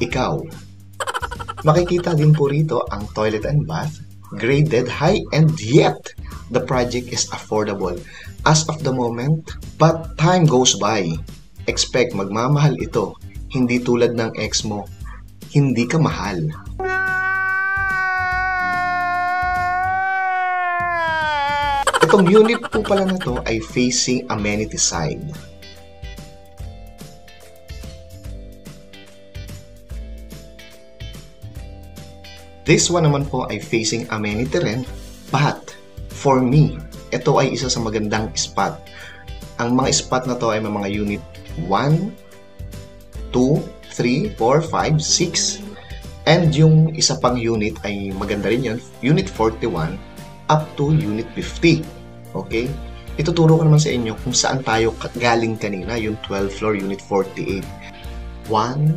ikaw. Makikita din po rito ang toilet and bath, graded high, and yet the project is affordable as of the moment, but time goes by. Expect magmamahal ito, hindi tulad ng ex mo, hindi ka mahal. Itong unit po pala na to ay facing amenity side. This one naman po ay facing amenity rin, but for me, ito ay isa sa magandang spot. Ang mga spot na to ay may mga unit 1, 2, 3, 4, 5, 6, and yung isa pang unit ay maganda rin yun, unit 41 up to unit 50. Okay? Ituturo ko naman sa inyo kung saan tayo galing kanina, yung 12th floor, unit 48. 1,